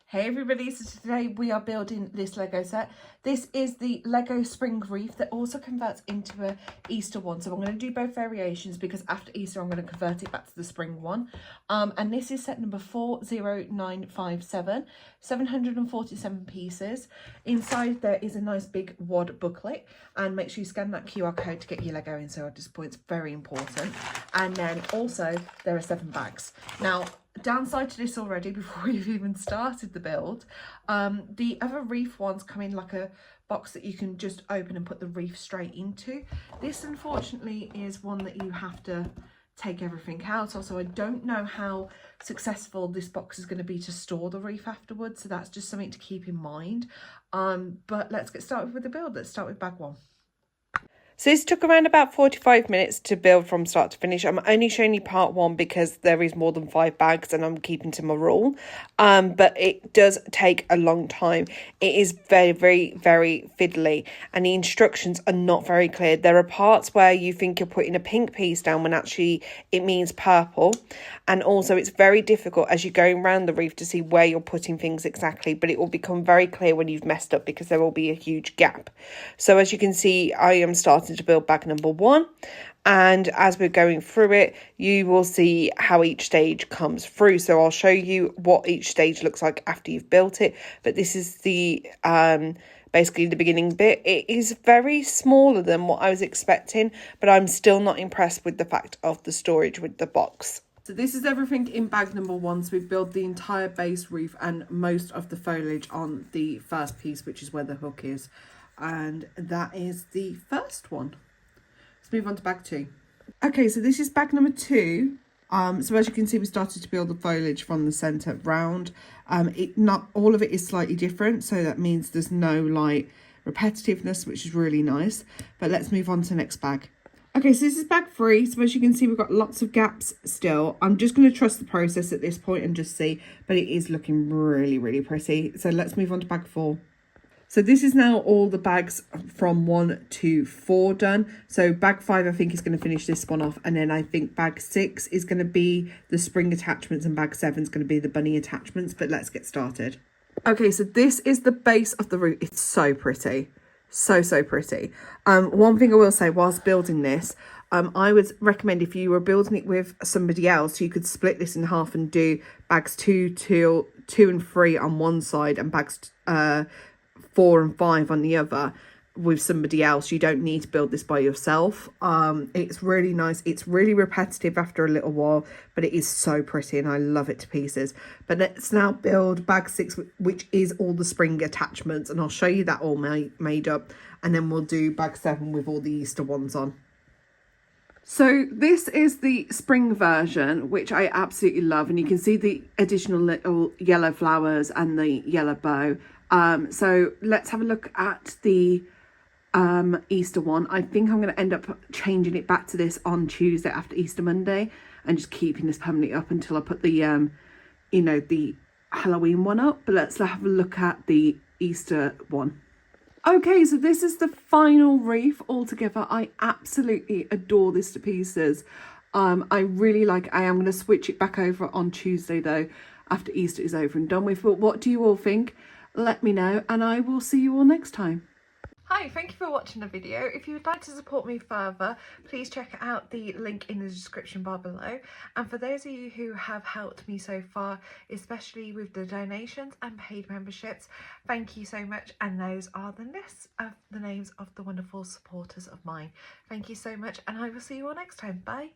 Hey everybody, so today we are building this Lego set. This is the Lego Spring Wreath that also converts into a Easter one. So I'm going to do both variations because after Easter I'm going to convert it back to the spring one. And this is set number 40957, 747 pieces. Inside there is a nice big wad booklet, and make sure you scan that QR code to get your Lego in. So at this point it's very important. And then also there are 7 bags. Now, downside to this already before we've even started the build, the other wreath ones come in like a box that you can just open and put the wreath straight into. This unfortunately is one that you have to take everything out of, so I don't know how successful this box is going to be to store the wreath afterwards, so that's just something to keep in mind. But let's get started with the build. Let's start with bag 1. So this took around about 45 minutes to build from start to finish. I'm only showing you part 1 because there is more than 5 bags and I'm keeping to my rule. But it does take a long time. It is very, very, very fiddly and the instructions are not very clear. There are parts where you think you're putting a pink piece down when actually it means purple. And also it's very difficult as you're going around the wreath to see where you're putting things exactly. But it will become very clear when you've messed up because there will be a huge gap. So as you can see, I am starting to build bag number 1, and as we're going through it you will see how each stage comes through. So I'll show you what each stage looks like after you've built it, but this is the basically the beginning bit. It is very smaller than what I was expecting, but I'm still not impressed with the fact of the storage with the box. So this is everything in bag number 1. So we've built the entire base wreath and most of the foliage on the first piece, which is where the hook is. And that is the first one. Let's move on to bag 2. Okay, so this is bag number 2. So as you can see, we started to build the foliage from the centre round. Not all of it is slightly different, so that means there's no like repetitiveness, which is really nice. But let's move on to the next bag. Okay, so this is bag 3. So as you can see, we've got lots of gaps still. I'm just going to trust the process at this point and just see, but it is looking really, really pretty. So let's move on to bag 4. So this is now all the bags from 1 to 4 done. So bag 5 I think is going to finish this one off, and then I think bag 6 is going to be the spring attachments and bag 7 is going to be the bunny attachments. But let's get started. Okay, so this is the base of the roof. It's so pretty. So pretty. One thing I will say whilst building this, I would recommend if you were building it with somebody else, you could split this in half and do bags 2 and 3 on one side and bags 4 and 5 on the other with somebody else. You don't need to build this by yourself. It's really nice. It's really repetitive after a little while, but it is so pretty and I love it to pieces. But let's now build bag 6, which is all the spring attachments, and I'll show you that all made up, and then we'll do bag 7 with all the Easter ones on. So this is the spring version, which I absolutely love, and you can see the additional little yellow flowers and the yellow bow. So let's have a look at the Easter one. I think I'm going to end up changing it back to this on Tuesday after Easter Monday and just keeping this permanently up until I put the you know, the Halloween one up. But let's have a look at the Easter one. Okay, so this is the final wreath altogether. I absolutely adore this to pieces. I really like it. I am going to switch it back over on Tuesday though after Easter is over and done with. But what do you all think? Let me know, and I will see you all next time. Hi, thank you for watching the video. If you would like to support me further, please check out the link in the description bar below. And for those of you who have helped me so far, especially with the donations and paid memberships, thank you so much. And those are the lists of the names of the wonderful supporters of mine. Thank you so much, and I will see you all next time. Bye.